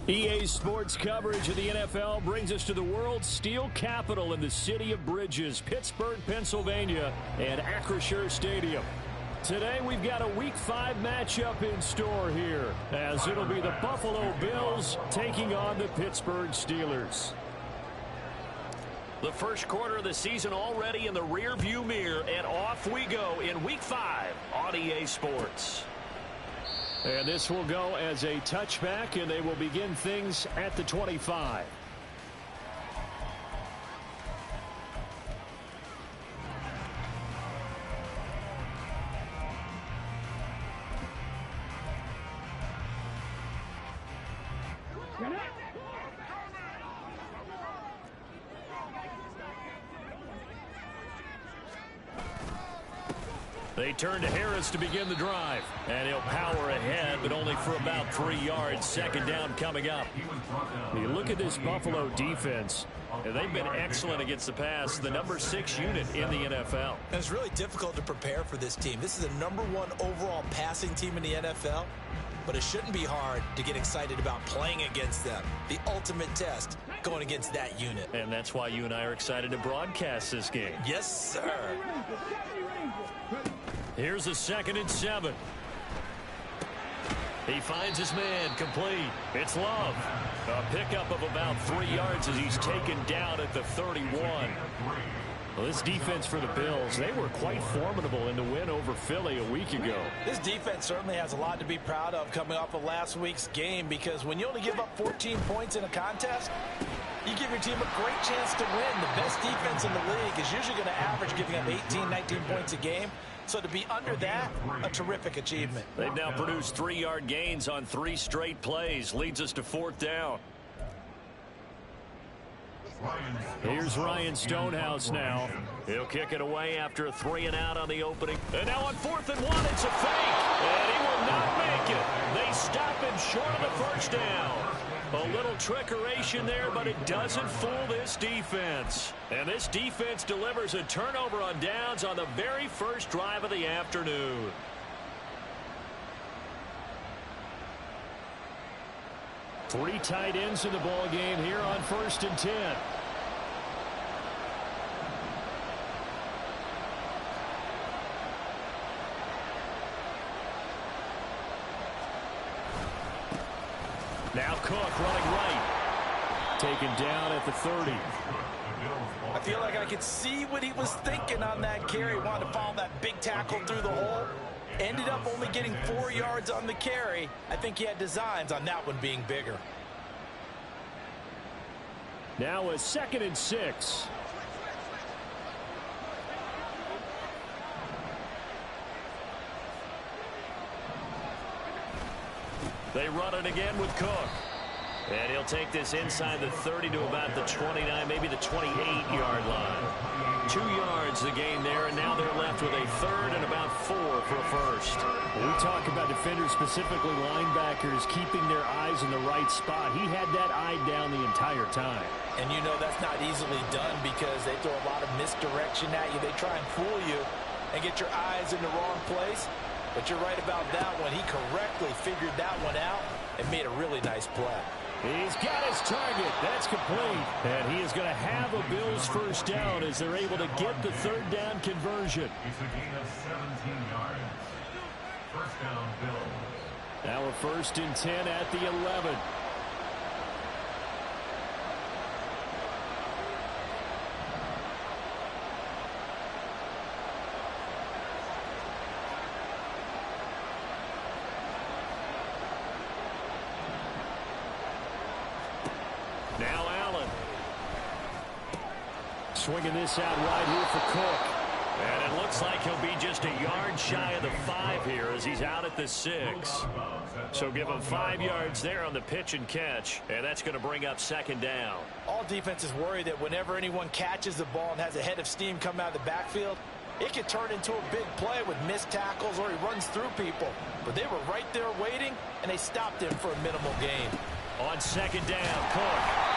EA Sports coverage of the NFL brings us to the world's steel capital in the city of bridges, Pittsburgh, Pennsylvania, and Acrisure Stadium. Today we've got a Week 5 matchup in store here, as it'll be the Buffalo Bills taking on the Pittsburgh Steelers. The first quarter of the season already in the rearview mirror, and off we go in Week 5 on EA Sports. And this will go as a touchback, and they will begin things at the 25. They turn to Harris to begin the drive. And he'll power ahead, but only for about 3 yards. Second down coming up. You look at this Buffalo defense, and they've been excellent against the pass, the number 6 unit in the NFL. And it's really difficult to prepare for this team. This is the number 1 overall passing team in the NFL, but it shouldn't be hard to get excited about playing against them. The ultimate test going against that unit. And that's why you and I are excited to broadcast this game. Yes, sir. Here's a 2nd and 7. He finds his man complete. It's Love. A pickup of about 3 yards as he's taken down at the 31. Well, this defense for the Bills, they were quite formidable in the win over Philly a week ago. This defense certainly has a lot to be proud of coming off of last week's game, because when you only give up 14 points in a contest, you give your team a great chance to win. The best defense in the league is usually going to average giving up 18, 19 points a game. So to be under that, a terrific achievement. They've now produced 3-yard gains on 3 straight plays. Leads us to 4th down. Here's Ryan Stonehouse now. He'll kick it away after a 3-and-out on the opening. And now on 4th and 1, it's a fake. And he will not make it. They stop him short of the first down. A little trickeration there, but it doesn't fool this defense. And this defense delivers a turnover on downs on the very first drive of the afternoon. Three tight ends in the ball game here on 1st and 10. Now Cook running right. Taken down at the 30. I feel like I could see what he was thinking on that carry. Wanted to follow that big tackle through the hole. Ended up only getting 4 yards on the carry. I think he had designs on that one being bigger. Now a 2nd and 6. They run it again with Cook. And he'll take this inside the 30 to about the 29, maybe the 28-yard line. 2 yards the gain there, and now they're left with a 3rd and about 4 for a first. When we talk about defenders, specifically linebackers, keeping their eyes in the right spot. He had that eye down the entire time. And you know that's not easily done, because they throw a lot of misdirection at you. They try and fool you and get your eyes in the wrong place. But you're right about that one. He correctly figured that one out and made a really nice play. He's got his target. That's complete. And he is going to have a Bills first down as they're able to get the 3rd down conversion. It's a gain of 17 yards. First down, Bills. Now a 1st and 10 at the 11. Now Allen. Swinging this out wide here for Cook. And it looks like he'll be just a yard shy of the 5 here as he's out at the 6. So give him 5 yards there on the pitch and catch. And that's going to bring up 2nd down. All defenses worry that whenever anyone catches the ball and has a head of steam come out of the backfield, it could turn into a big play with missed tackles or he runs through people. But they were right there waiting, and they stopped him for a minimal gain. On 2nd down, Cook.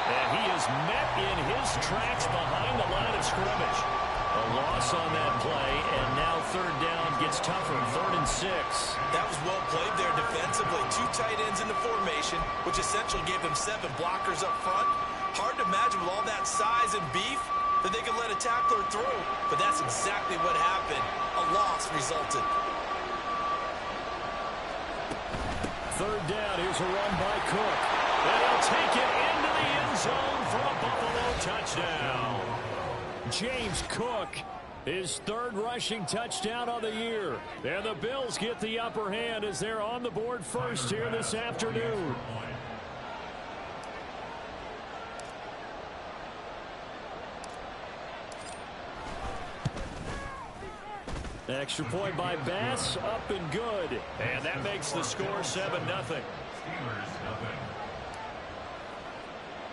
And he is met in his tracks behind the line of scrimmage. A loss on that play, and now third down gets tougher. 3rd and 6. That was well played there defensively. 2 tight ends in the formation, which essentially gave them 7 blockers up front. Hard to imagine with all that size and beef that they could let a tackler through, but that's exactly what happened. A loss resulted. 3rd down. Here's a run by Cook. And he'll take it into the end zone for a Buffalo touchdown. James Cook, his 3rd rushing touchdown of the year. And the Bills get the upper hand as they're on the board first here this afternoon. Extra point by Bass, up and good. And that makes the score 7-0. Steelers nothing.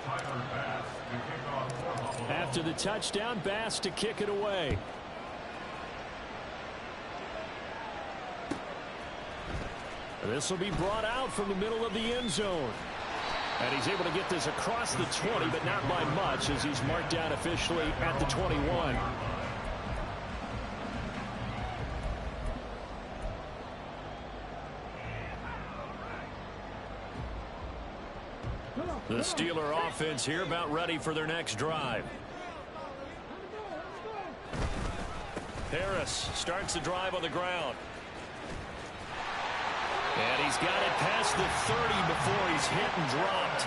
Tyler Bass to kick off for Buffalo. After the touchdown, Bass to kick it away. This will be brought out from the middle of the end zone. And he's able to get this across the 20, but not by much, as he's marked down officially at the 21. The Steeler offense here about ready for their next drive. Harris starts the drive on the ground. And he's got it past the 30 before he's hit and dropped.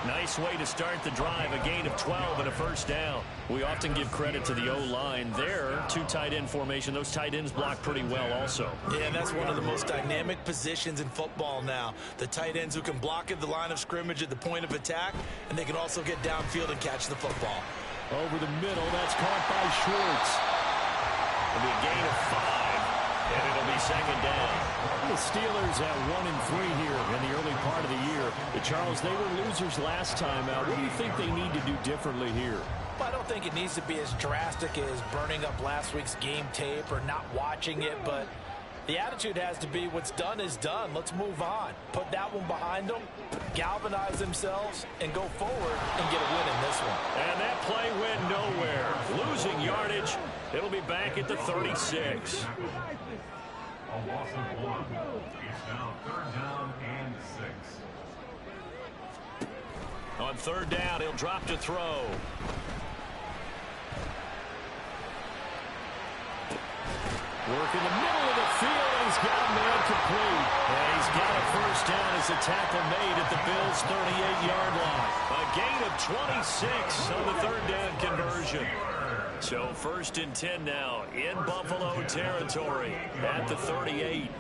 Nice way to start the drive, a gain of 12 and a first down. We often give credit to the O-line there. 2 tight end formation. Those tight ends block pretty well also. Yeah, that's one of the most dynamic positions in football now. The tight ends who can block at the line of scrimmage at the point of attack, and they can also get downfield and catch the football. Over the middle, that's caught by Schwartz. It'll be a gain of 5, and it'll be 2nd down. The Steelers at 1-3 here in the early part of the year. Charles, they were losers last time out. What do you think they need to do differently here? Well, I don't think it needs to be as drastic as burning up last week's game tape or not watching it, but the attitude has to be what's done is done. Let's move on. Put that one behind them, galvanize themselves, and go forward and get a win in this one. And that play went nowhere. Losing yardage. It'll be back at the 36. A loss of 1. It's now 3rd down and 6. On 3rd down, he'll drop to throw. Work in the middle of the field, and he's got a man complete. And he's got a first down as the tackle made at the Bills' 38-yard line. A gain of 26 on the 3rd down conversion. So 1st and 10 now in Buffalo territory at the 38.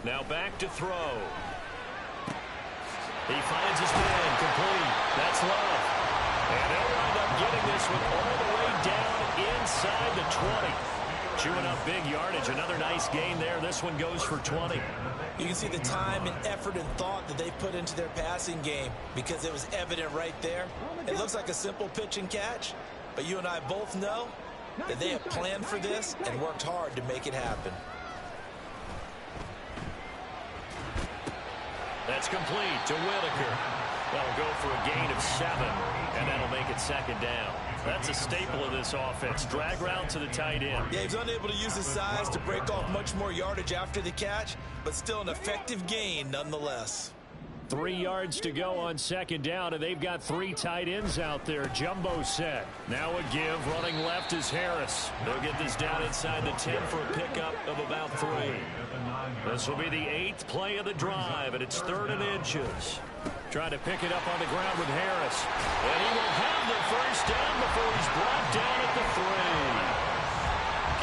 Now back to throw. He finds his man complete. That's Love. And they'll wind up getting this one all the way down inside the 20. Chewing up big yardage. Another nice gain there. This one goes for 20. You can see the time and effort and thought that they put into their passing game because it was evident right there. It looks like a simple pitch and catch, but you and I both know that they have planned for this and worked hard to make it happen. That's complete to Whitaker. That'll go for a gain of 7, and that'll make it 2nd down. That's a staple of this offense. Drag route to the tight end. Yeah, he's unable to use his size to break off much more yardage after the catch, but still an effective gain nonetheless. 3 yards to go on 2nd down, and they've got 3 tight ends out there. Jumbo set. Now a give. Running left is Harris. They'll get this down inside the 10 for a pickup of about 3. This will be the 8th play of the drive, and it's 3rd and inches. Trying to pick it up on the ground with Harris. And he will have the first down before he's brought down at the 3.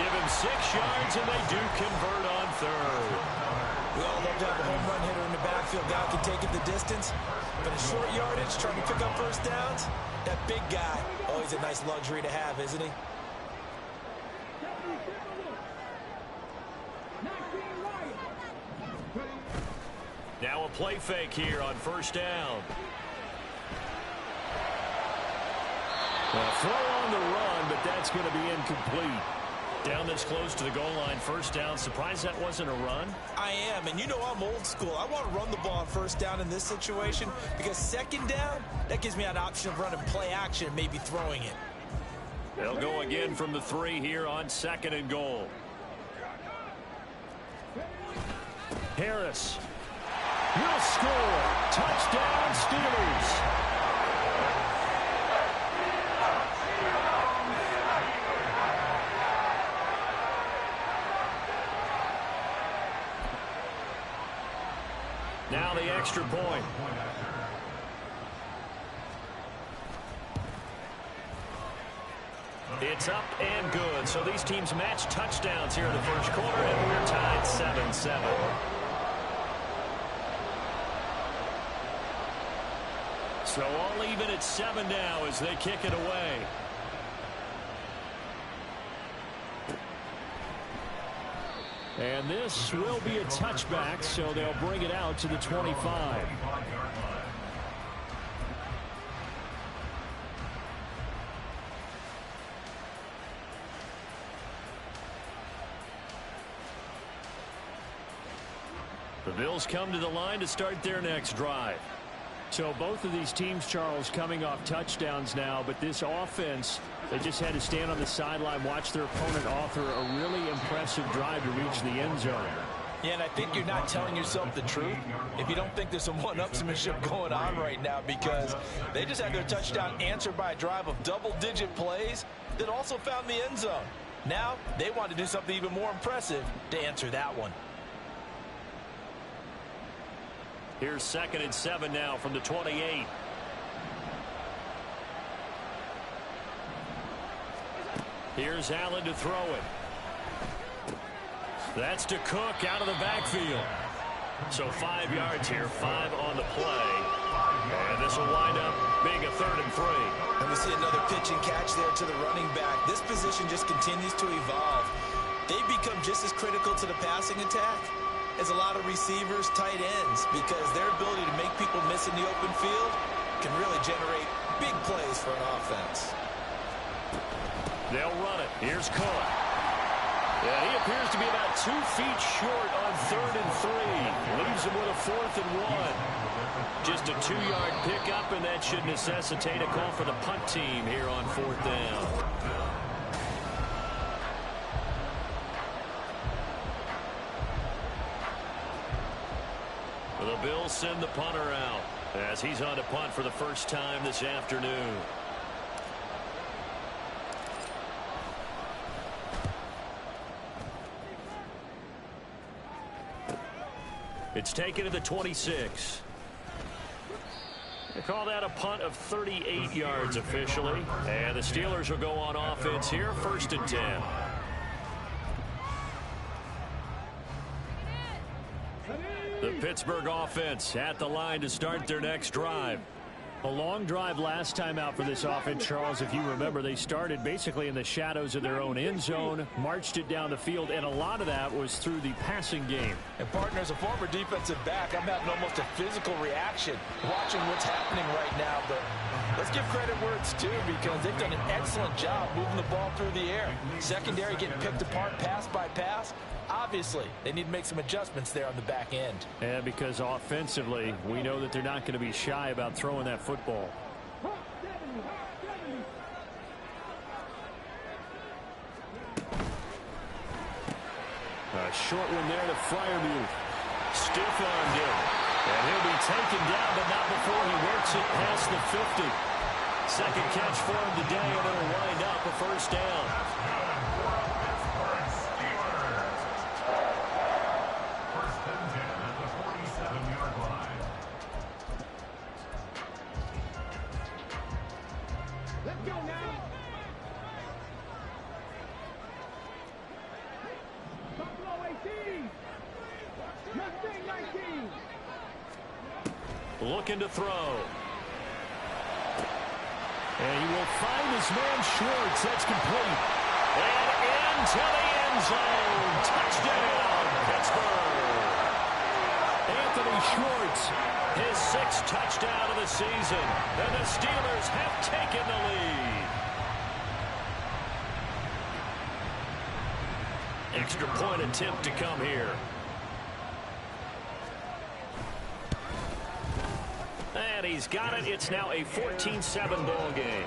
Give him 6 yards, and they do convert on 3rd. We all love to have a home run hitter in the backfield. Guy can take it the distance. But in short yardage, trying to pick up first downs, that big guy, always a nice luxury to have, isn't he? Now a play fake here on 1st down. A throw on the run, but that's going to be incomplete. Down this close to the goal line, first down. Surprised that wasn't a run? I am, and you know I'm old school. I want to run the ball on first down in this situation because second down, that gives me an option of running play action and maybe throwing it. They'll go again from the 3 here on 2nd and goal. Harris will score. Touchdown, Steelers. Now the extra point. It's up and good. So these teams match touchdowns here in the first quarter, and we're tied 7-7. So all even at 7 now as they kick it away. And this will be a touchback, so they'll bring it out to the 25. The Bills come to the line to start their next drive. So both of these teams, Charles, coming off touchdowns now, but this offense, they just had to stand on the sideline, watch their opponent author a really impressive drive to reach the end zone. Yeah, and I think you're not telling yourself the truth if you don't think there's some one-upsmanship going on right now, because they just had their touchdown answered by a drive of double-digit plays that also found the end zone. Now they want to do something even more impressive to answer that one. Here's 2nd and 7 now from the 28. Here's Allen to throw it. That's to Cook out of the backfield. So 5 yards here, 5 on the play. And this will wind up being a 3rd and 3. And we see another pitch and catch there to the running back. This position just continues to evolve. They become just as critical to the passing attack as a lot of receivers, tight ends, because their ability to make people miss in the open field can really generate big plays for an offense. They'll run it. Here's Cook. Yeah, he appears to be about 2 feet short on 3rd and 3. Leaves him with a 4th and 1. Just a 2-yard pickup, and that should necessitate a call for the punt team here on 4th down. The Bills send the punter out as he's on to punt for the first time this afternoon. It's taken to the 26. They call that a punt of 38 yards officially. And the Steelers will go on offense here, 1st and 10. The Pittsburgh offense at the line to start their next drive. A long drive last time out for this offense, Charles. If you remember, they started basically in the shadows of their own end zone, marched it down the field, and a lot of that was through the passing game. And partner, as a former defensive back, I'm having almost a physical reaction watching what's happening right now. But let's give credit where it's due, because they've done an excellent job moving the ball through the air. Secondary getting picked apart pass by pass. Obviously, they need to make some adjustments there on the back end. And because offensively, we know that they're not going to be shy about throwing that football. A short one there to Freiermuth. Stiff-armed him. And he'll be taken down, but not before he works it past the 50. Second catch for him today, and it'll wind up a 1st down. Looking to throw. And he will find his man Schwartz. That's complete. And into the end zone. Touchdown, Pittsburgh. Anthony Schwartz, his 6th touchdown of the season. And the Steelers have taken the lead. Extra point attempt to come here. And he's got it. It's now a 14-7 ball game.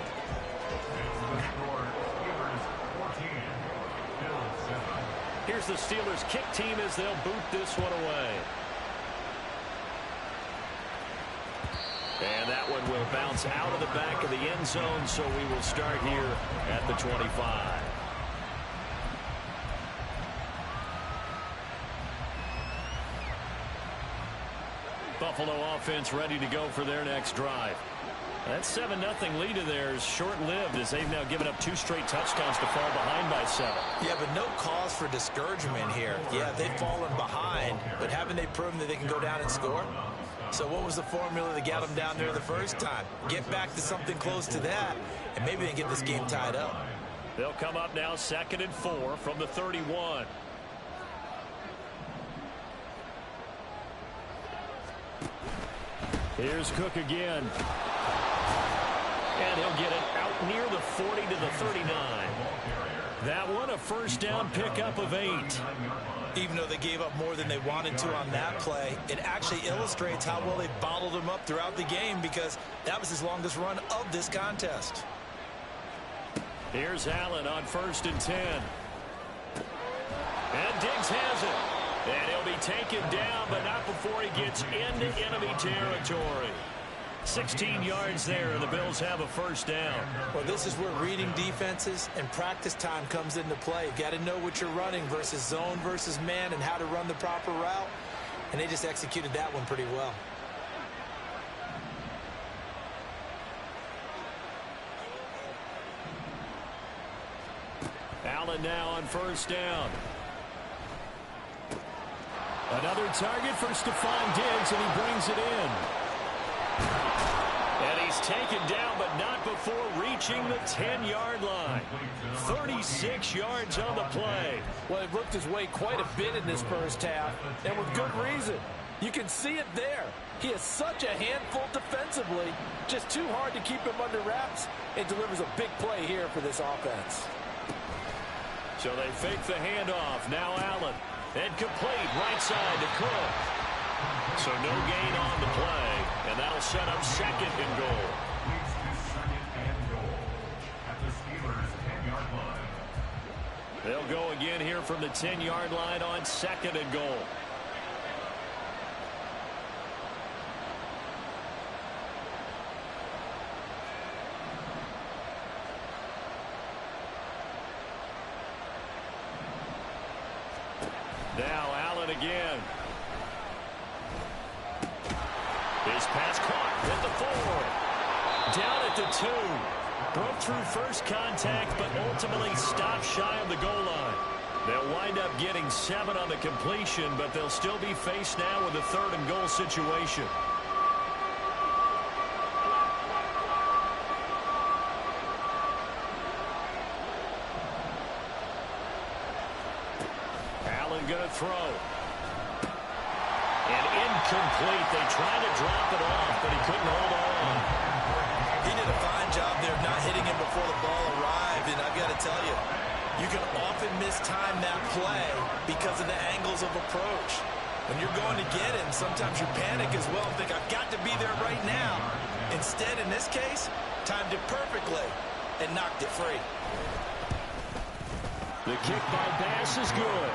Here's the Steelers kick team as they'll boot this one away. And that one will bounce out of the back of the end zone, so we will start here at the 25. Buffalo offense ready to go for their next drive. That 7-0 lead of theirs short-lived as they've now given up 2 straight touchdowns to fall behind by 7. Yeah, but no cause for discouragement here. Yeah, they've fallen behind, but haven't they proven that they can go down and score? So what was the formula that got them down there the first time? Get back to something close to that, and maybe they get this game tied up. They'll come up now 2nd and 4 from the 31. Here's Cook again. And he'll get it out near the 40 to the 39. That one a first down pickup of 8. Even though they gave up more than they wanted to on that play, it actually illustrates how well they bottled him up throughout the game because that was his longest run of this contest. Here's Allen on 1st and 10. And Diggs has it. And he'll be taken down, but not before he gets into enemy territory. 16 yards there, and the Bills have a first down. Well, this is where reading defenses and practice time comes into play. You've got to know what you're running versus zone versus man and how to run the proper route. And they just executed that one pretty well. Allen now on 1st down. Another target for Stephon Diggs, and he brings it in. And he's taken down, but not before reaching the 10-yard line. 36 yards on the play. Well, he worked his way quite a bit in this first half, and with good reason. You can see it there. He is such a handful defensively. Just too hard to keep him under wraps. It delivers a big play here for this offense. So they fake the handoff. Now Allen. And complete right side to Cook. So no gain on the play. And that'll set up 2nd and goal. They'll go again here from the 10-yard line on 2nd and goal. Now Allen again. His pass caught at the 4. Down at the 2. Broke through first contact, but ultimately stopped shy of the goal line. They'll wind up getting 7 on the completion, but they'll still be faced now with a 3rd and goal situation. Going to throw. And incomplete. They tried to drop it off, but he couldn't hold on. He did a fine job there of not hitting him before the ball arrived, and I've got to tell you, you can often mistime that play because of the angles of approach. When you're going to get him, sometimes you panic as well and think, I've got to be there right now. Instead, in this case, timed it perfectly and knocked it free. The kick by Bass is good.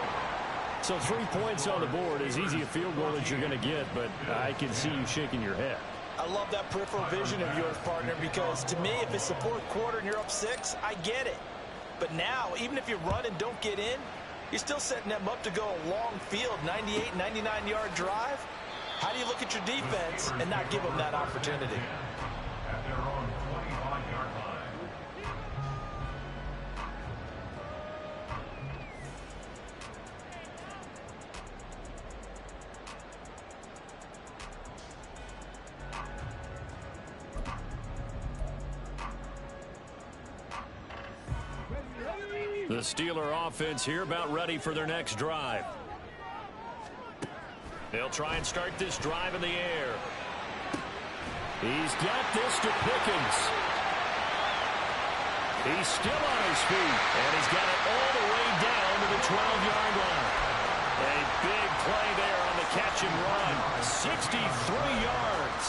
So 3 points on the board, as easy a field goal as you're going to get, but I can see you shaking your head. I love that peripheral vision of yours, partner, because to me, if it's the 4th quarter and you're up 6, I get it. But now, even if you run and don't get in, you're still setting them up to go a long field, 98, 99-yard drive. How do you look at your defense and not give them that opportunity? At their own 25-yard line. The Steeler offense here about ready for their next drive. They'll try and start this drive in the air. He's got this to Pickens. He's still on his feet, and he's got it all the way down to the 12-yard line. A big play there on the catch and run. 63 yards.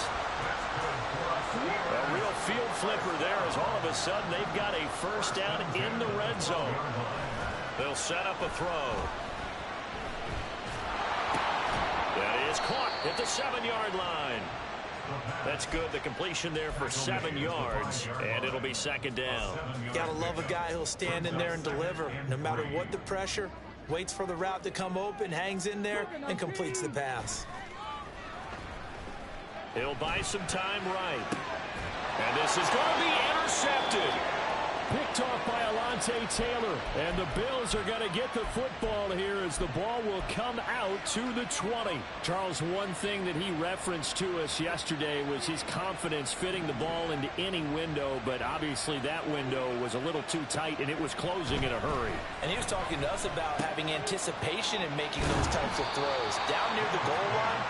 A real field flipper there as all of a sudden they've got a first down in the red zone. They'll set up a throw. That is caught at the 7-yard line. That's good. The completion there for 7 yards, and it'll be second down. Gotta love a guy who'll stand in there and deliver. No matter what the pressure, waits for the route to come open, hangs in there, and completes the pass. He'll buy some time right. And this is going to be intercepted. Picked off by Alontae Taylor. And the Bills are going to get the football here as the ball will come out to the 20. Charles, one thing that he referenced to us yesterday was his confidence fitting the ball into any window, but obviously that window was a little too tight and it was closing in a hurry. And he was talking to us about having anticipation in making those types of throws. Down near the goal line,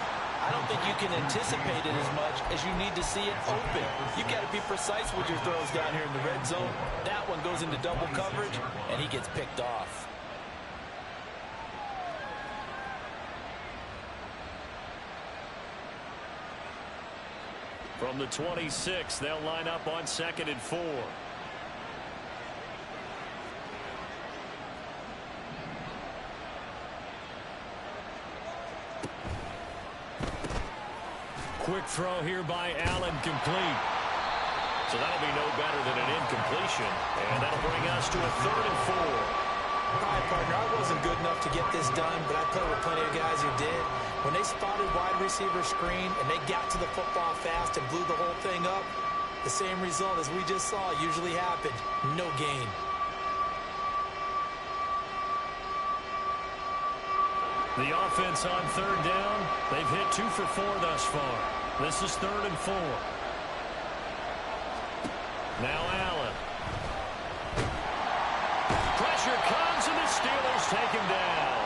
I don't think you can anticipate it as much as you need to see it open. You've got to be precise with your throws down here in the red zone. That one goes into double coverage, and he gets picked off. From the 26, they'll line up on 2nd and 4. Quick throw here by Allen, complete. So that'll be no better than an incompletion. And that'll bring us to a 3rd and 4. All right, partner, I wasn't good enough to get this done, but I played with plenty of guys who did. When they spotted wide receiver screen and they got to the football fast and blew the whole thing up, the same result as we just saw usually happened. No gain. The offense on 3rd down. They've hit 2 for 4 thus far. This is 3rd and 4. Now Allen. Pressure comes and the Steelers take him down.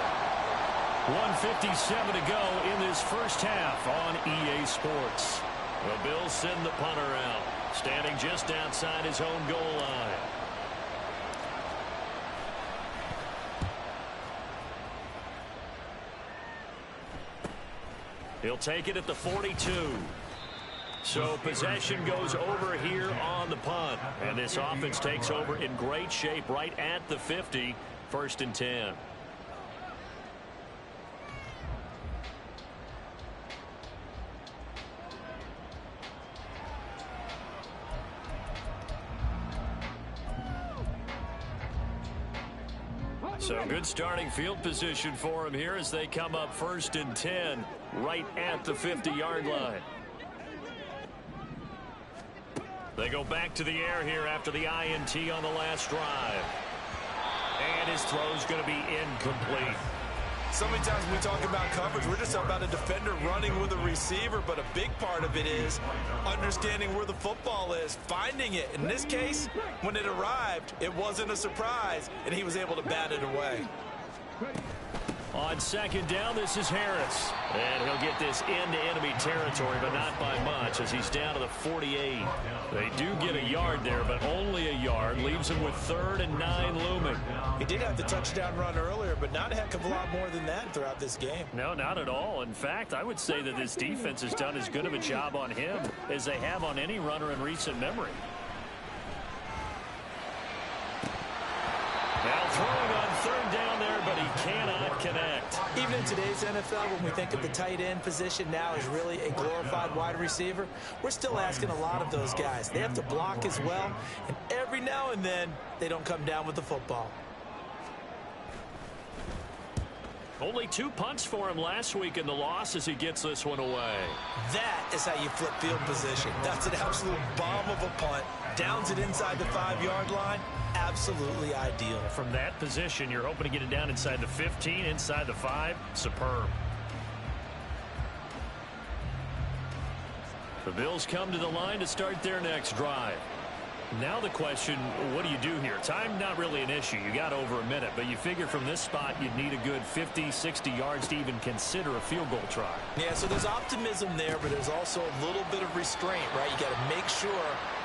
1:57 to go in this first half on EA Sports. The Bills send the punter out, standing just outside his own goal line. He'll take it at the 42. So possession goes over here on the punt. And this offense takes over in great shape right at the 50. 1st and 10. So good starting field position for him here as they come up 1st and 10 right at the 50-yard line. They go back to the air here after the INT on the last drive. And his throw's going to be incomplete. So many times when we talk about coverage, we're just talking about a defender running with a receiver, but a big part of it is understanding where the football is, finding it. In this case, when it arrived, it wasn't a surprise, and he was able to bat it away. On 2nd down, this is Harris. And he'll get this into enemy territory, but not by much as he's down to the 48. They do get a yard there, but only a yard. Leaves him with 3rd and 9 looming. He did have the touchdown run earlier, but not a heck of a lot more than that throughout this game. No, not at all. In fact, I would say that this defense has done as good of a job on him as they have on any runner in recent memory. Now throwing on 3rd down there, but he cannot connect. Even in today's NFL, when we think of the tight end position now as really a glorified wide receiver, we're still asking a lot of those guys. They have to block as well, and every now and then, they don't come down with the football. Only 2 punts for him last week in the loss as he gets this one away. That is how you flip field position. That's an absolute bomb of a punt. Downs it inside the 5-yard line. Absolutely ideal. From that position, you're hoping to get it down inside the 15, inside the 5. Superb. The Bills come to the line to start their next drive. Now the question, what do you do here? Time, not really an issue. You got over a minute, but you figure from this spot you'd need a good 50, 60 yards to even consider a field goal try. Yeah, so there's optimism there, but there's also a little bit of restraint, right? You got to make sure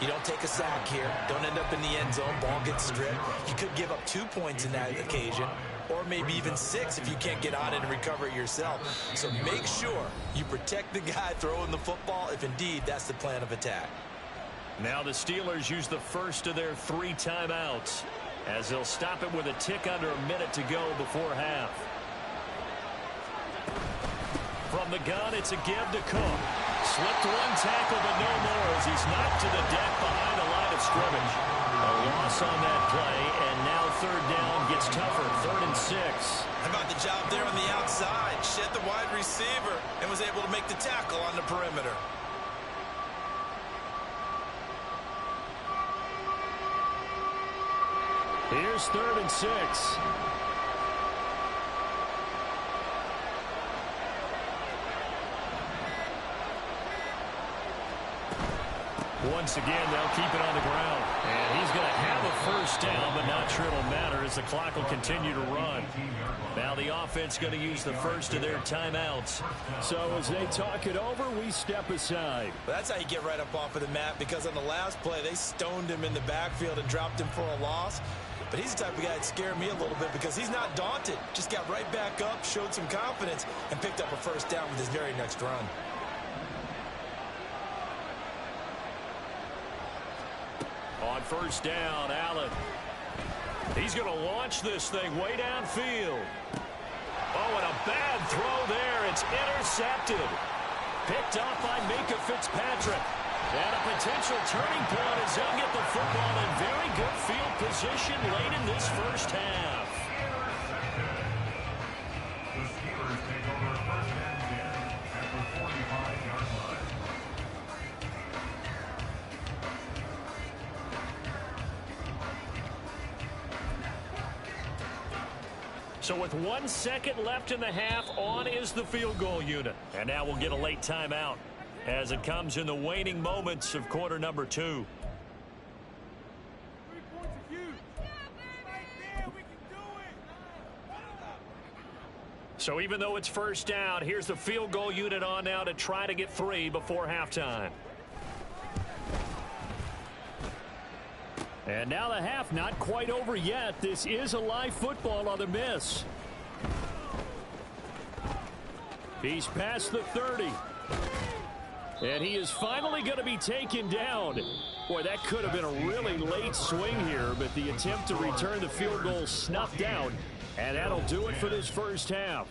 you don't take a sack here. Don't end up in the end zone. Ball gets stripped. You could give up 2 points in that occasion, or maybe even 6 if you can't get on it and recover it yourself. So make sure you protect the guy throwing the football if indeed that's the plan of attack. Now the Steelers use the first of their 3 timeouts as they'll stop it with a tick under a minute to go before half. From the gun, it's a give to Cook. Slipped 1 tackle, but no more as he's knocked to the deck behind the line of scrimmage. A loss on that play, and now 3rd down gets tougher, 3rd and 6. How about the job there on the outside? Shed the wide receiver and was able to make the tackle on the perimeter. Here's 3rd and 6. Once again, they'll keep it on the ground. And he's going to have a first down, but not sure it'll matter as the clock will continue to run. Now the offense going to use the first of their timeouts. So as they talk it over, we step aside. Well, that's how you get right up off of the mat, because on the last play, they stoned him in the backfield and dropped him for a loss. But he's the type of guy that scared me a little bit because he's not daunted. Just got right back up, showed some confidence, and picked up a first down with his very next run. On first down, Allen. He's going to launch this thing way downfield. Oh, and a bad throw there. It's intercepted. Picked off by Minka Fitzpatrick. And a potential turning point as they'll get the football in very good field position late in this first half. The Steelers take over 1st and 10 at the 45-yard line. So with 1 second left in the half, on is the field goal unit. And now we'll get a late timeout as it comes in the waning moments of quarter number 2. So even though it's first down, here's the field goal unit on now to try to get 3 before halftime. And now the half not quite over yet. This is a live football on the miss. He's past the 30. And he is finally going to be taken down. Boy, that could have been a really late swing here, but the attempt to return the field goal snuffed out. And that'll do it for this first half.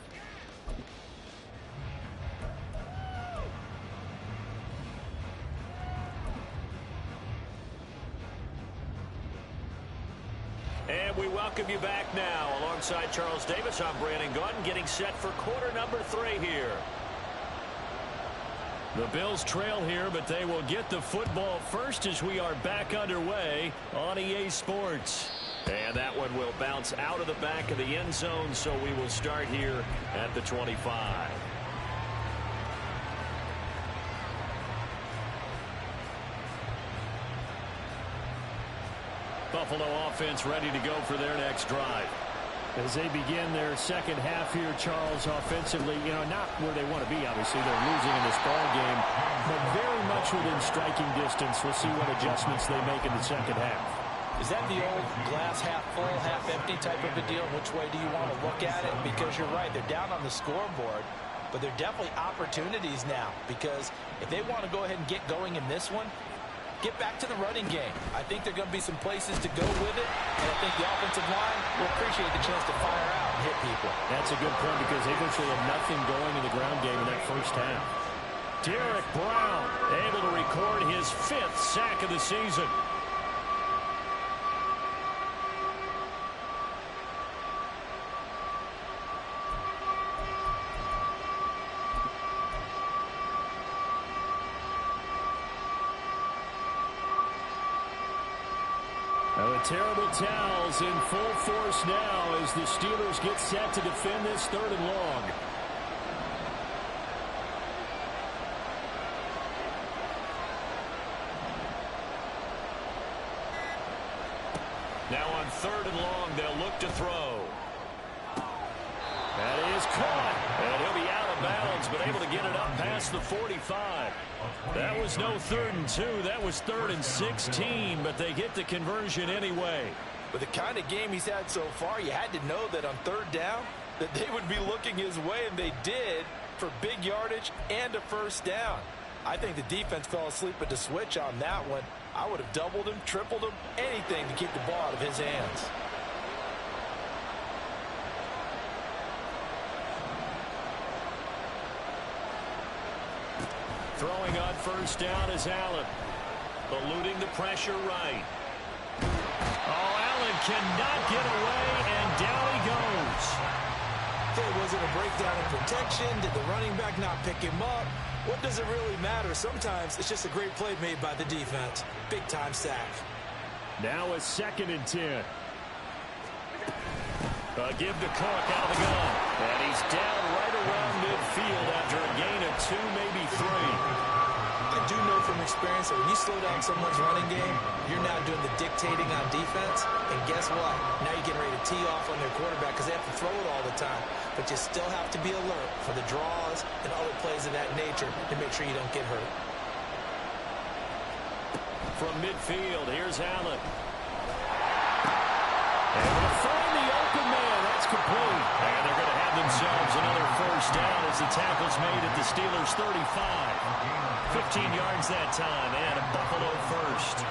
And we welcome you back now. Alongside Charles Davis, I'm Brandon Gaudin, getting set for quarter number 3 here. The Bills trail here, but they will get the football first as we are back underway on EA Sports. And that one will bounce out of the back of the end zone, so we will start here at the 25. Buffalo offense ready to go for their next drive. As they begin their second half here, Charles, offensively, not where they want to be, obviously. They're losing in this ball game, but very much within striking distance. We'll see what adjustments they make in the second half. Is that the old glass half full, half empty type of a deal? Which way do you want to look at it? Because you're right, they're down on the scoreboard, but they're definitely opportunities now, because if they want to go ahead and get going in this one, get back to the running game. I think there are going to be some places to go with it, and I think the offensive line will appreciate the chance to fire out and hit people. That's a good point, because they virtually had nothing going in the ground game in that first half. Derek Brown able to record his 5th sack of the season. The terrible towels in full force now as the Steelers get set to defend this 3rd and long. Now on 3rd and long, they'll look to throw. That is caught. And he'll be out of bounds, but able to get it up past the 45. That was no 3rd and 2. That was 3rd and 16, but they get the conversion anyway. With the kind of game he's had so far, you had to know that on 3rd down, that they would be looking his way, and they did, for big yardage and a 1st down. I think the defense fell asleep at the switch on that one. I would have doubled him, tripled him, anything to keep the ball out of his hands. Throwing on 1st down is Allen. Eluding the pressure right. Oh, Allen cannot get away, and down he goes. Okay, was it a breakdown in protection? Did the running back not pick him up? What does it really matter? Sometimes it's just a great play made by the defense. Big-time sack. Now a 2nd and 10. Give to Cook out of the gun. And he's down right around midfield after a gain of 2, maybe 3. I do know from experience that when you slow down someone's running game, you're now doing the dictating on defense. And guess what? Now you're getting ready to tee off on their quarterback because they have to throw it all the time. But you still have to be alert for the draws and other plays of that nature to make sure you don't get hurt. From midfield, here's Allen. And they'll find the open man. That's complete. And they're going to have themselves another 1st down as the tackle's made at the Steelers' 35. 15 yards that time, and a Buffalo 1st.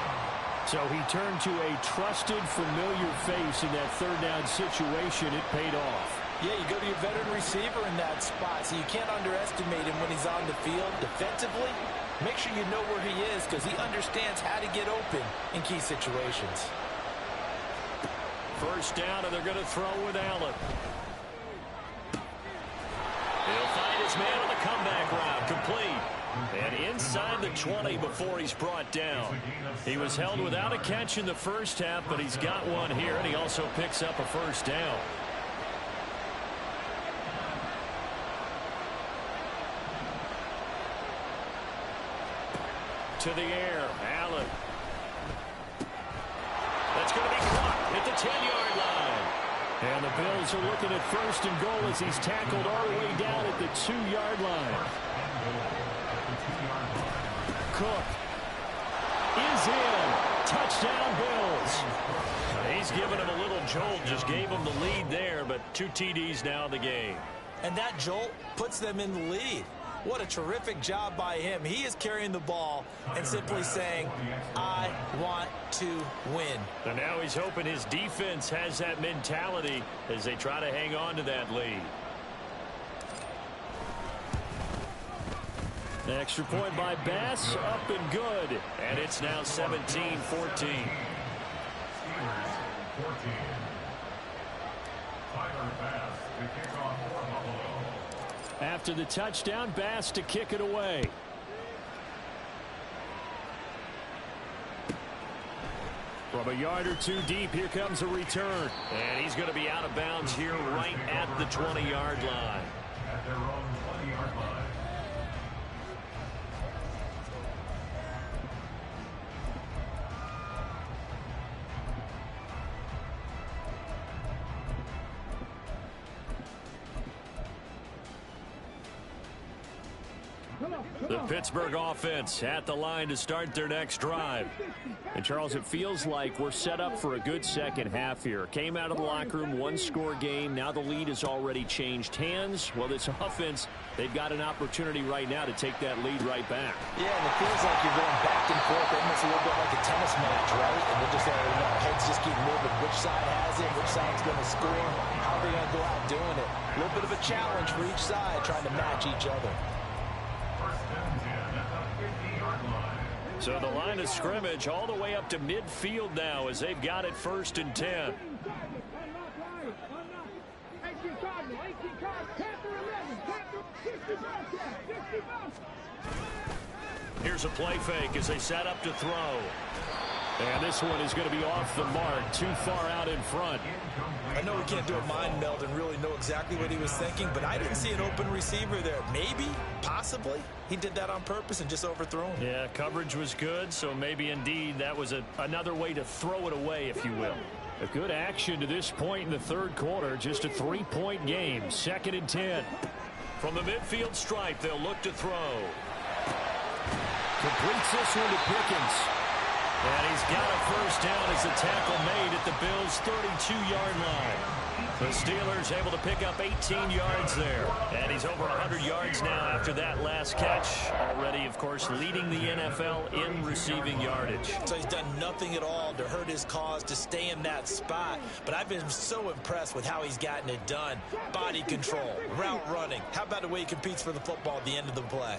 So he turned to a trusted, familiar face in that 3rd down situation. It paid off. Yeah, you go to your veteran receiver in that spot, so you can't underestimate him when he's on the field. Defensively, make sure you know where he is because he understands how to get open in key situations. 1st down, and they're going to throw with Allen. He'll find his man on the comeback route, complete. And inside the 20 before he's brought down. He was held without a catch in the 1st half, but he's got one here, and he also picks up a 1st down. To the air, Allen. That's going to be caught at the 10-yard line. And the Bills are looking at 1st and goal as he's tackled all the way down at the 2-yard line. Cook is in. Touchdown, Bills. He's given him a little jolt, just gave him the lead there, but 2 TDs now in the game. And that jolt puts them in the lead. What a terrific job by him. He is carrying the ball and simply saying, I want to win. And now he's hoping his defense has that mentality as they try to hang on to that lead. The extra point by Bass, up and good. And it's now 17-14. After the touchdown, Bass to kick it away. From a yard or 2 deep, here comes a return. And he's going to be out of bounds here right at the 20-yard line. At their own 20-yard line. The Pittsburgh offense at the line to start their next drive. And, Charles, it feels like we're set up for a good second half here. Came out of the locker room, 1-score game. Now the lead has already changed hands. Well, this offense, they've got an opportunity right now to take that lead right back. Yeah, and it feels like you're going back and forth, almost a little bit like a tennis match, right? And they're just heads just keep moving. Which side has it? Which side's going to score? How are they going to go out doing it? A little bit of a challenge for each side, trying to match each other. So the line of scrimmage all the way up to midfield now as they've got it 1st and 10. Here's a play fake as they set up to throw. And this one is going to be off the mark, too far out in front. I know we can't do a mind meld and really know exactly what he was thinking, but I didn't see an open receiver there. Maybe, possibly, he did that on purpose and just overthrew him. Yeah, coverage was good, so maybe indeed that was another way to throw it away, if you will. A good action to this point in the third quarter. Just a 3-point game. 2nd and 10. From the midfield stripe, they'll look to throw. Completes this one to Pickens. And he's got a first down as the tackle made at the Bills' 32-yard line. The Steelers able to pick up 18 yards there. And he's over 100 yards now after that last catch. Already, of course, leading the NFL in receiving yardage. So he's done nothing at all to hurt his cause to stay in that spot. But I've been so impressed with how he's gotten it done. Body control, route running. How about the way he competes for the football at the end of the play?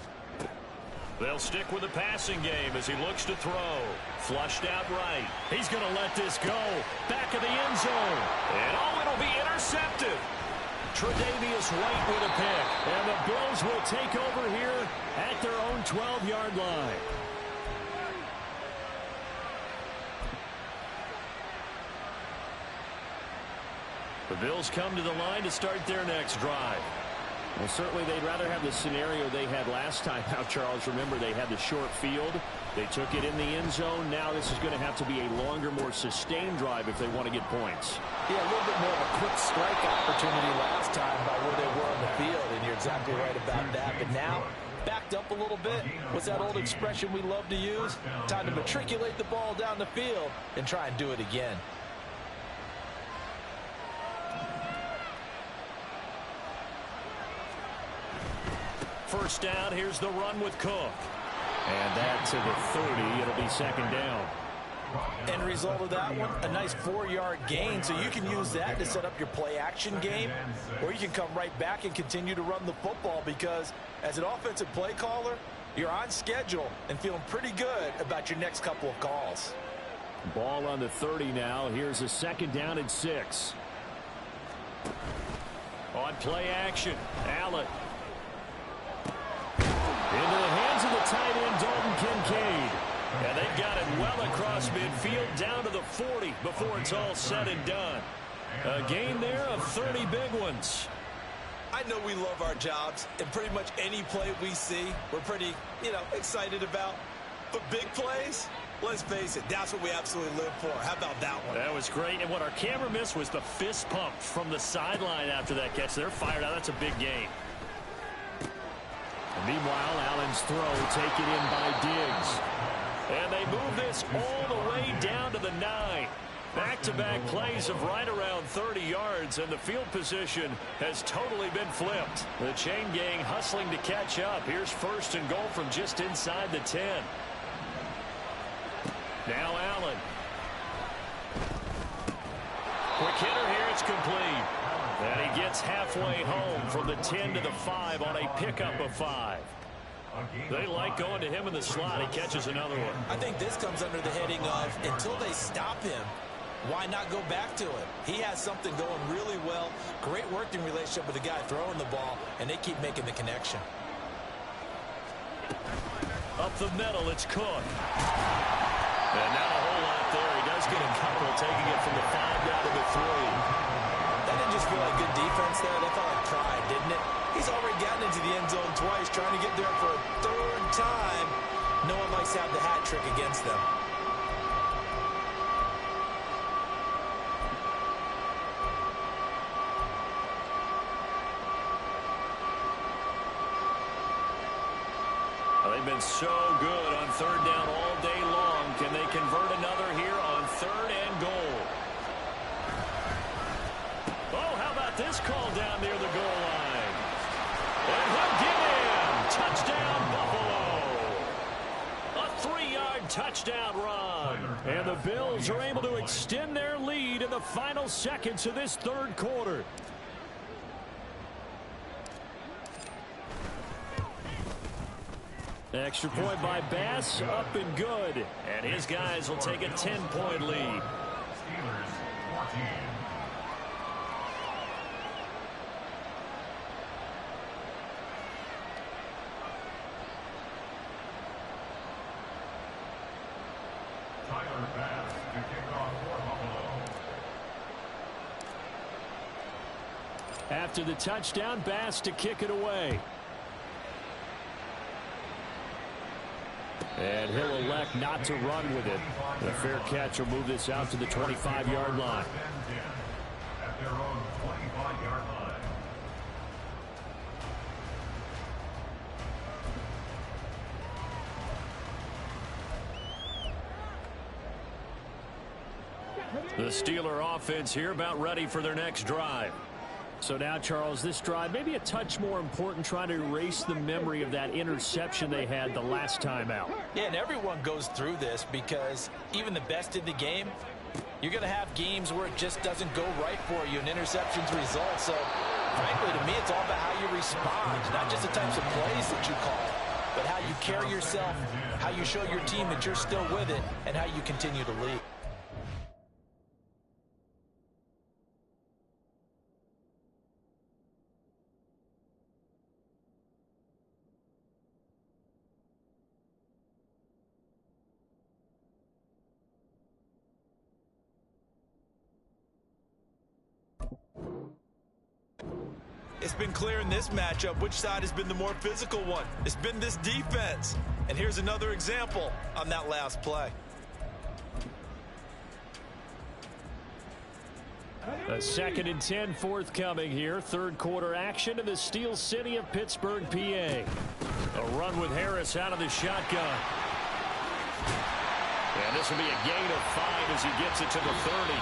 They'll stick with the passing game as he looks to throw. Flushed out right. He's going to let this go. Back of the end zone. And it'll be intercepted. Tre'Davious White with a pick. And the Bills will take over here at their own 12-yard line. The Bills come to the line to start their next drive. Well, certainly they'd rather have the scenario they had last time out, Charles. Remember, they had the short field. They took it in the end zone. Now this is going to have to be a longer, more sustained drive if they want to get points. Yeah, a little bit more of a quick strike opportunity last time by where they were on the field, and you're exactly right about that. But now, backed up a little bit. What's that old expression we love to use? Time to matriculate the ball down the field and try and do it again. First down, here's the run with Cook. And that to the 30. It'll be 2nd down. End result of that one, a nice 4-yard gain. So you can use that to set up your play-action game, or you can come right back and continue to run the football because as an offensive play caller, you're on schedule and feeling pretty good about your next couple of calls. Ball on the 30 now. Here's a 2nd down and 6. On play action, Allen. Into the hands of the tight end, Dalton Kincaid. And they've got it well across midfield down to the 40 before it's all said and done. A gain there of 30 big ones. I know we love our jobs, and pretty much any play we see, we're pretty, excited about. But big plays, let's face it, that's what we absolutely live for. How about that one? That was great. And what our camera missed was the fist pump from the sideline after that catch. They're fired out. That's a big gain. Meanwhile, Allen's throw taken in by Diggs. And they move this all the way down to the 9. Back-to-back plays of right around 30 yards, and the field position has totally been flipped. The chain gang hustling to catch up. Here's 1st and goal from just inside the 10. Now Allen. Quick hitter here. It's complete. And he gets halfway home from the 10 to the 5 on a pickup of 5. They like going to him in the slot. He catches another one. I think this comes under the heading of until they stop him, why not go back to it? He has something going really well. Great working relationship with the guy throwing the ball, and they keep making the connection. Up the middle, it's Cook. And not a whole lot there. He does get a couple, taking it from the 5 down to the 3. That didn't just feel like good defense there. That felt like pride, didn't it? He's already gotten into the end zone twice, trying to get there for a 3rd time. No one likes to have the hat trick against them. Well, they've been so good on 3rd down all day long. Can they convert another here on 3rd and goal? Oh, how about this call down near the goal line? And he'll get in. Touchdown, Buffalo. A 3-yard touchdown run. And the Bills are able to extend their lead in the final seconds of this 3rd quarter. Extra point by Bass, up and good. And his guys will take a 10-point lead. Steelers 14. Tyler Bass to kick off for Buffalo. After the touchdown, Bass to kick it away. And he'll elect not to run with it. And a fair catch will move this out to the 25-yard line. At their own 25-yard line. The Steeler offense here about ready for their next drive. So now, Charles, this drive maybe a touch more important, trying to erase the memory of that interception they had the last time out. Yeah, and everyone goes through this because even the best in the game, you're going to have games where it just doesn't go right for you and interceptions result. So, frankly, to me, it's all about how you respond, not just the types of plays that you call, but how you carry yourself, how you show your team that you're still with it, and how you continue to lead. It's been clear in this matchup which side has been the more physical one. It's been this defense. And here's another example on that last play. A 2nd and 10 forthcoming here. Third quarter action in the Steel City of Pittsburgh, PA. A run with Harris out of the shotgun. And this will be a gain of 5 as he gets it to the 30.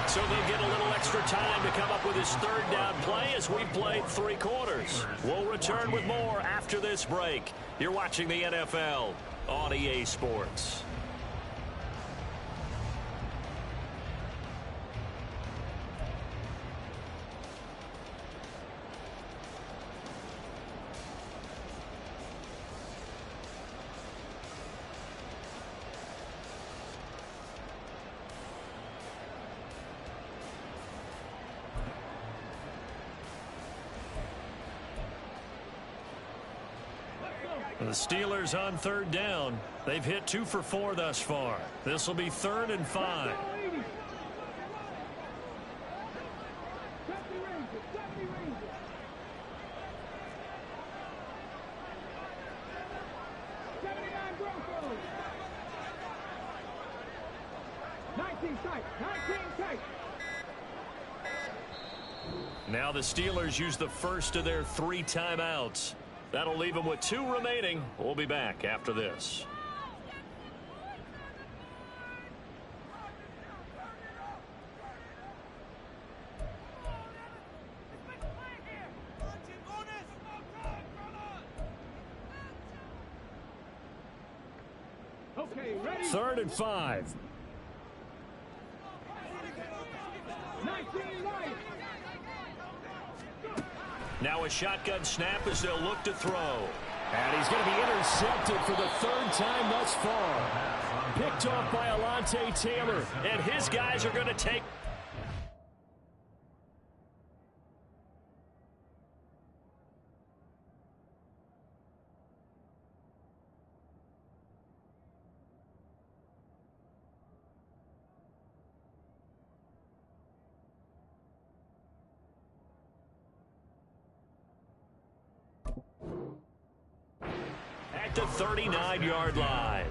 So they'll get a little extra time to come up with his third down play as we played 3 quarters. We'll return with more after this break. You're watching the NFL on EA Sports. The Steelers on third down. They've hit 2 for 4 thus far. This will be 3rd and 5. Now the Steelers use the first of their 3 timeouts. That'll leave them with 2 remaining. We'll be back after this. Okay, ready? 3rd and 5. 19 right. Now a shotgun snap as they'll look to throw. And he's going to be intercepted for the 3rd time thus far. Picked off by Alontae Taylor. And his guys are going to take... at the 39-yard line.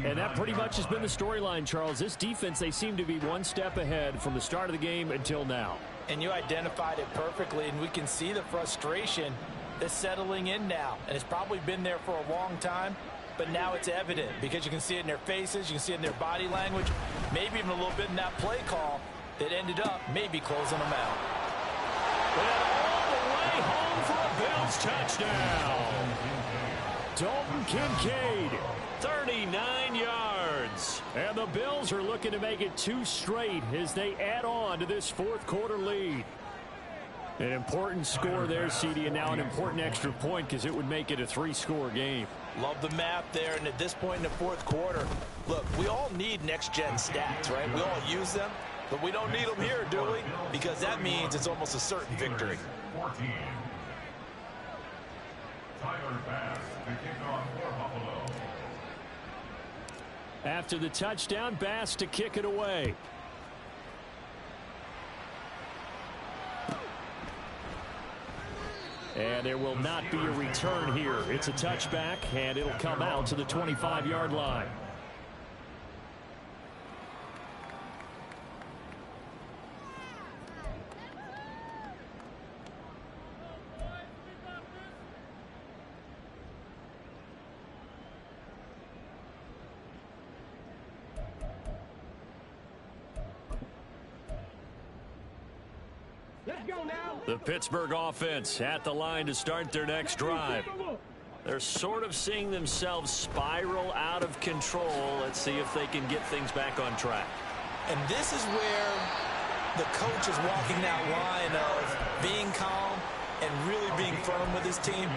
And that pretty much has been the storyline, Charles. This defense, they seem to be one step ahead from the start of the game until now. And you identified it perfectly, and we can see the frustration that's settling in now. And it's probably been there for a long time, but now it's evident because you can see it in their faces, you can see it in their body language, maybe even a little bit in that play call that ended up maybe closing them out. And all the way home for a Bills touchdown. Dalton Kincaid, 39 yards. And the Bills are looking to make it 2 straight as they add on to this 4th quarter lead. An important score there, CD, and now an important extra point because it would make it a 3-score game. Love the math there, and at this point in the 4th quarter, look, we all need next-gen stats, right? We all use them, but we don't need them here, do we? Because that means it's almost a certain victory. 14. Tyler Bass to kick off for Buffalo. After the touchdown, Bass to kick it away. And there will not be a return here. It's a touchback, and it'll come out to the 25-yard line. The Pittsburgh offense at the line to start their next drive. They're sort of seeing themselves spiral out of control. Let's see if they can get things back on track. And this is where the coach is walking that line of being calm and really being firm with his team.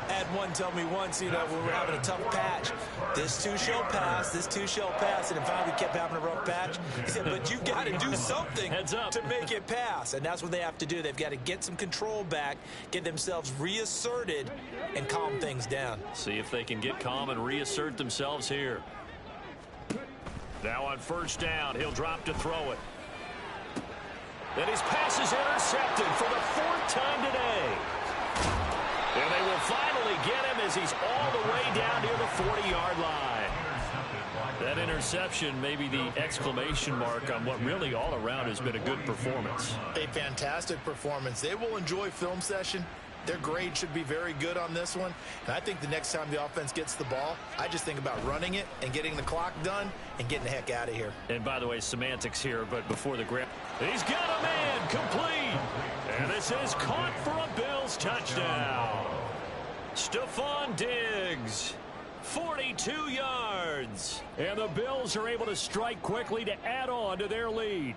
I had one tell me once, when we're having a tough patch, this too shall pass, this too shall pass, and finally we kept having a rough patch. He said, but you got to do something to make it pass, and that's what they have to do. They've got to get some control back, get themselves reasserted, and calm things down. See if they can get calm and reassert themselves here. Now on first down, he'll drop to throw it. And his pass is intercepted for the 4th time today. And they will finally get him as he's all the way down near the 40-yard line. That interception may be the exclamation mark on what really all around has been a good performance. A fantastic performance. They will enjoy film session. Their grade should be very good on this one. And I think the next time the offense gets the ball, I just think about running it and getting the clock done and getting the heck out of here. And by the way, semantics here, but before the grab, he's got a man complete. And this is caught for a Bills touchdown. Stephon Diggs, 42 yards. And the Bills are able to strike quickly to add on to their lead.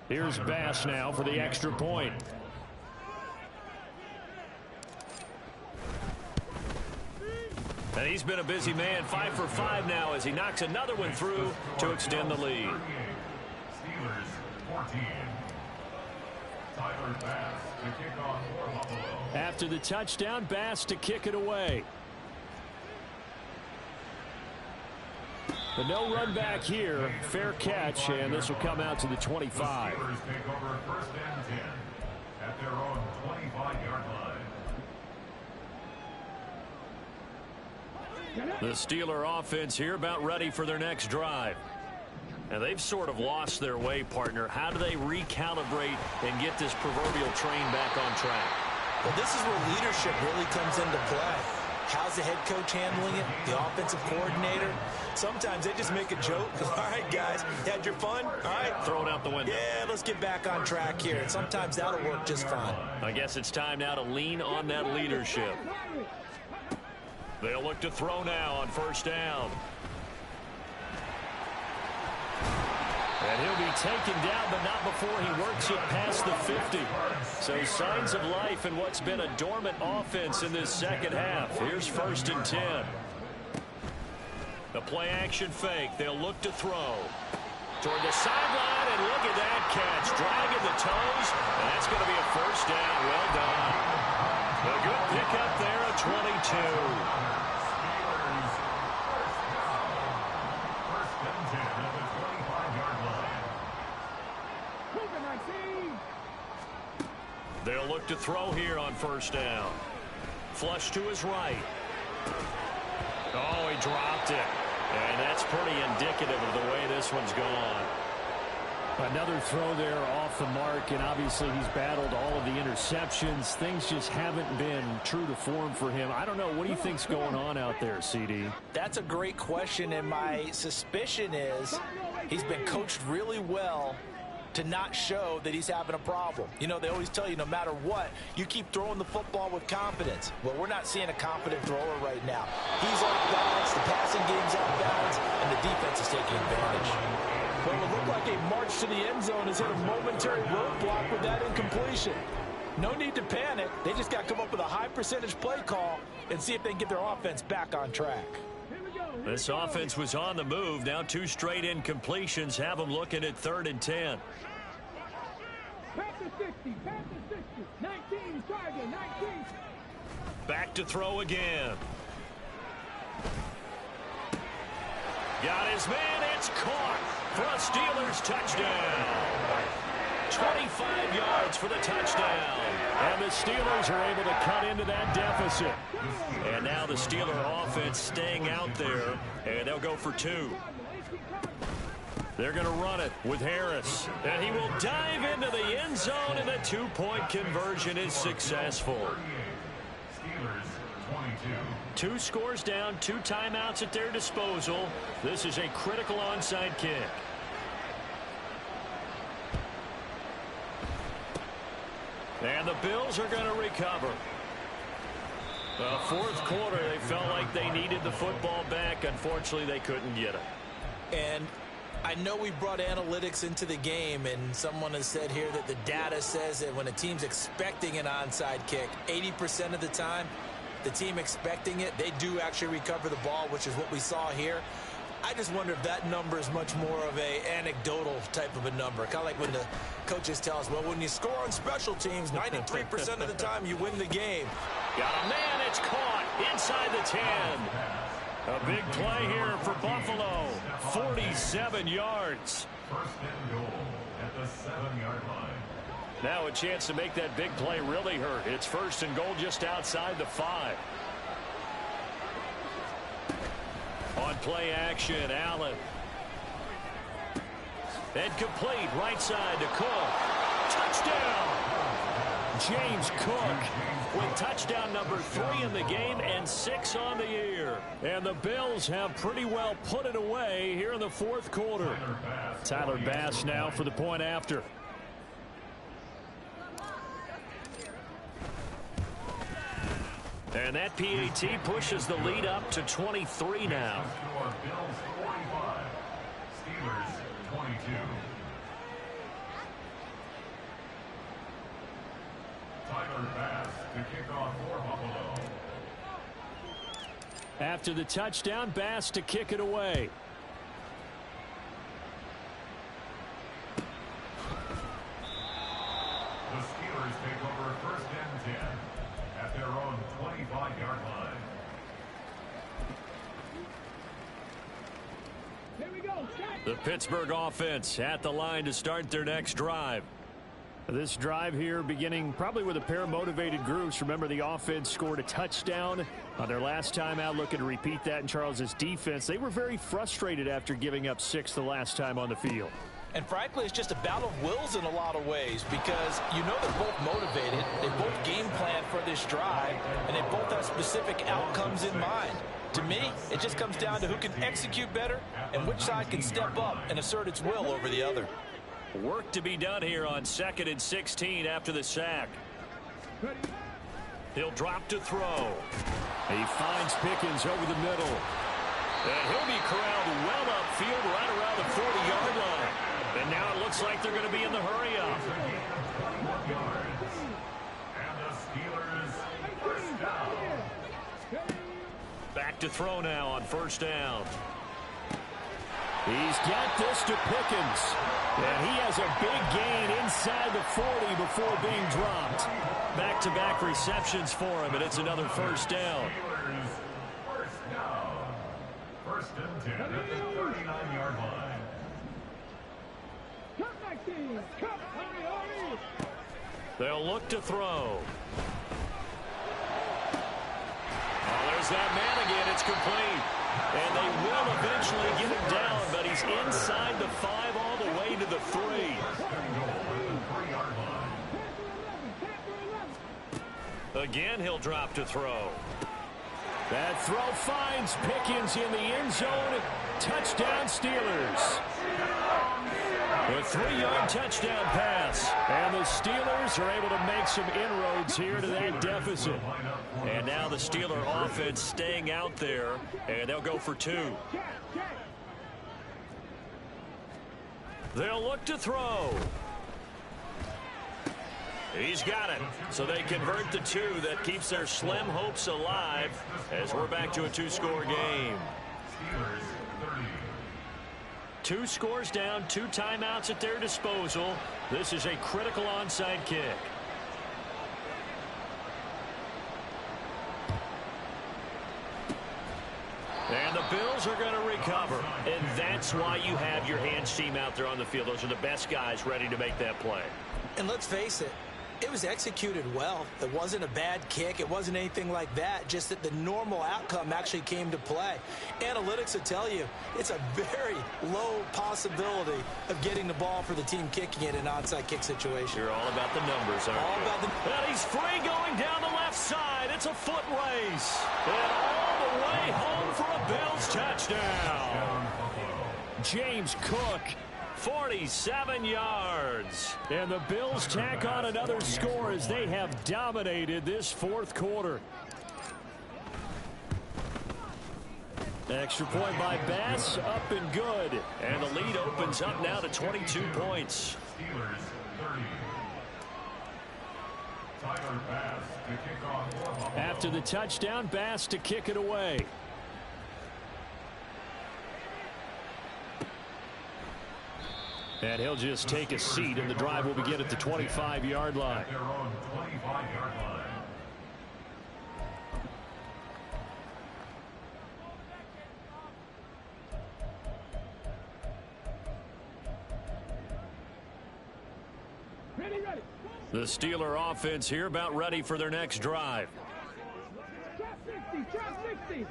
Here's Bass now for the extra point. And he's been a busy man, 5 for 5 now as he knocks another one through to extend the lead. Steelers 14. Tyler Bass to kick off for Buffalo. After the touchdown, Bass to kick it away. The no run back here, fair catch, and this will come out to the 25. The Steelers take over 1st and 10 at their own 25-yard line. The Steeler offense here about ready for their next drive. And they've sort of lost their way, partner. How do they recalibrate and get this proverbial train back on track? Well, this is where leadership really comes into play. How's the head coach handling it? The offensive coordinator? Sometimes they just make a joke. All right, guys, you had your fun? All right. Throw it out the window. Yeah, let's get back on track here. And sometimes that'll work just fine. I guess it's time now to lean on that leadership. They'll look to throw now on first down. And he'll be taken down, but not before he works it past the 50. So signs of life in what's been a dormant offense in this second half. Here's 1st and 10. The play action fake. They'll look to throw. Toward the sideline, and look at that catch. Dragging the toes, and that's going to be a first down. Well done. A good pickup there at 22. They'll look to throw here on first down. Flush to his right. Oh, he dropped it. And that's pretty indicative of the way this one's gone. Another throw there off the mark, and obviously he's battled all of the interceptions. Things just haven't been true to form for him. I don't know. What do you think's going on out there, CD? That's a great question, and my suspicion is he's been coached really well to not show that he's having a problem. You know, they always tell you no matter what, you keep throwing the football with confidence. Well, we're not seeing a confident thrower right now. He's off balance, the passing game's off balance, and the defense is taking advantage. Well, it looked like a march to the end zone has hit a momentary roadblock with that incompletion. No need to panic. They just got to come up with a high percentage play call and see if they can get their offense back on track. This offense was on the move. Now 2 straight incompletions have them looking at 3rd and 10. Back to throw again. Got his man. It's caught. for a Steelers touchdown. 25 yards for the touchdown. And the Steelers are able to cut into that deficit. And now the Steeler offense staying out there, and they'll go for 2. They're going to run it with Harris. And he will dive into the end zone, and the 2-point conversion is successful. Steelers 22. 2 scores down, 2 timeouts at their disposal. This is a critical onside kick. And the Bills are going to recover. The fourth quarter, they felt like they needed the football back. Unfortunately, they couldn't get it. And I know we brought analytics into the game, and someone has said here that the data says that when a team's expecting an onside kick, 80% of the time, the team expecting it, they do actually recover the ball, which is what we saw here. I just wonder if that number is much more of a anecdotal type of a number. Kind of like when the coaches tell us, well, when you score on special teams, 93% of the time you win the game. Got a man, it's caught inside the 10. A big play here for Buffalo. 47 yards. First and goal at the 7-yard line. Now a chance to make that big play really hurt. It's first and goal just outside the 5. On play action, Allen. And complete, right side to Cook. Touchdown! James Cook with touchdown number 3 in the game and 6 on the year. And the Bills have pretty well put it away here in the fourth quarter. Tyler Bass now for the point after. And that PAT pushes the lead up to 23 now. Bills 45, Steelers 22. Tyler Bass to kick off for Buffalo. After the touchdown, Bass to kick it away. The Steelers take over first and 10 at their own 25-yard line. The Pittsburgh offense at the line to start their next drive. This drive here beginning probably with a pair of motivated groups. Remember, the offense scored a touchdown on their last time out, looking to repeat that in Charles's defense. They were very frustrated after giving up 6 the last time on the field. And frankly, it's just a battle of wills in a lot of ways, because you know they're both motivated, they both game plan for this drive, and they both have specific outcomes in mind. To me, it just comes down to who can execute better and which side can step up and assert its will over the other. Work to be done here on 2nd and 16 after the sack. He'll drop to throw. He finds Pickens over the middle. And he'll be corralled well upfield right around the 40-yard line. And now it looks like they're going to be in the hurry-up. And the Steelers first down. Back to throw now on first down. He's got this to Pickens. And he has a big gain inside the 40 before being dropped. Back-to-back receptions for him, and it's another first down. Steelers first down. First and 10 at the 39-yard line. They'll look to throw. Oh, there's that man again. It's complete. And they will eventually get him down, but he's inside the 5 all the way to the 3. Again, he'll drop to throw. That throw finds Pickens in the end zone. Touchdown, Steelers. A 3-yard touchdown pass. And the Steelers are able to make some inroads here to that deficit. And now the Steeler offense staying out there, and they'll go for 2. They'll look to throw. He's got it. So they convert the 2. That keeps their slim hopes alive as we're back to a 2-score game. Steelers 30. 2 scores down, 2 timeouts at their disposal. This is a critical onside kick. And the Bills are going to recover. And that's why you have your hands team out there on the field. Those are the best guys ready to make that play. And let's face it, it was executed well. It wasn't a bad kick. It wasn't anything like that. Just that the normal outcome actually came to play. Analytics will tell you it's a very low possibility of getting the ball for the team kicking it in an onside kick situation. You're all about the numbers, aren't all you? About the and he's free going down the left side. It's a foot race. And all the way home for a Bills touchdown. James Cook. 47 yards. And the Bills tack on another score as they have dominated this fourth quarter. Extra point by Bass, up and good. And the lead opens up now to 22 points. Steelers 30. Tyler Bass to kick off. After the touchdown, Bass to kick it away. And he'll just take a seat, and the drive will begin at the 25-yard line. Their own 25-yard line. The Steeler offense here about ready for their next drive. Trap 60, trap 60.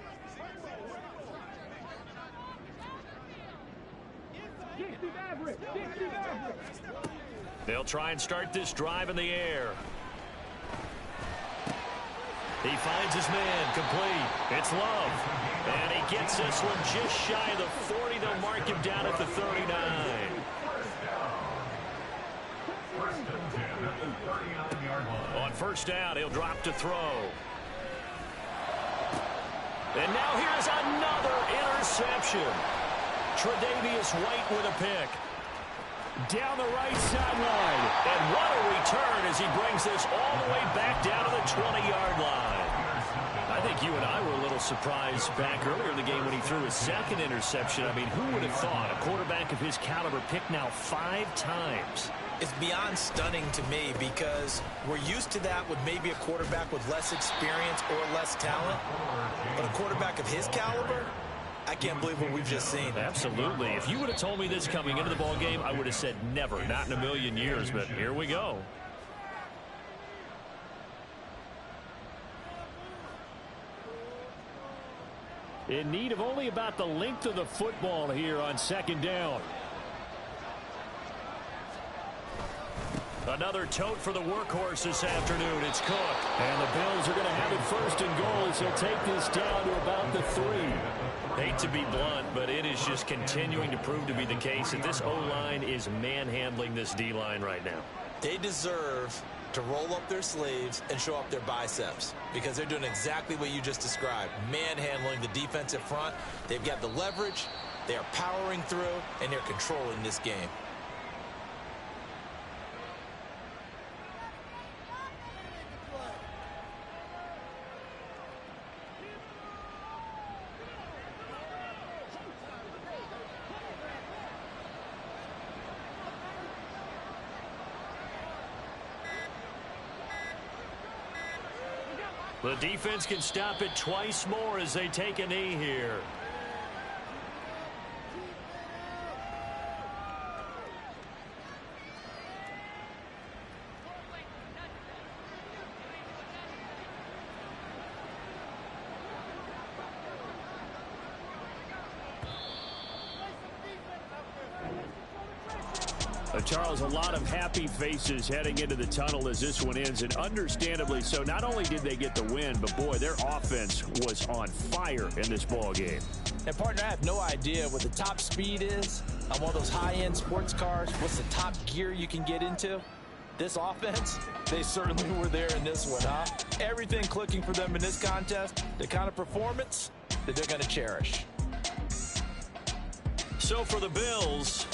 60 Maverick, 60 Maverick. They'll try and start this drive in the air. He finds his man, complete. It's Love. And he gets this one just shy of the 40. They'll mark him down at the 39. On first down, he'll drop to throw. And now here's another interception. Tre'Davious White with a pick. Down the right sideline. And what a return as he brings this all the way back down to the 20-yard line. I think you and I were a little surprised back earlier in the game when he threw his second interception. I mean, who would have thought a quarterback of his caliber picked now 5 times? It's beyond stunning to me because we're used to that with maybe a quarterback with less experience or less talent. But a quarterback of his caliber, I can't believe what we've just seen. Absolutely. If you would have told me this coming into the ball game, I would have said never, not in a million years. But here we go. In need of only about the length of the football here on second down. Another tote for the workhorse this afternoon. It's Cook. And the Bills are going to have it first and goal as they'll take this down to about the 3. Hate to be blunt, but it is just continuing to prove to be the case that this O-line is manhandling this D-line right now. They deserve to roll up their sleeves and show up their biceps because they're doing exactly what you just described, manhandling the defensive front. They've got the leverage, they are powering through, and they're controlling this game. The defense can stop it twice more as they take a knee here. Charles, a lot of happy faces heading into the tunnel as this one ends, and understandably so. Not only did they get the win, but boy, their offense was on fire in this ball game. And partner, I have no idea what the top speed is on one of those high-end sports cars. What's the top gear you can get into? This offense, they certainly were there in this one, huh? Everything clicking for them in this contest, the kind of performance that they're going to cherish. So for the Bills,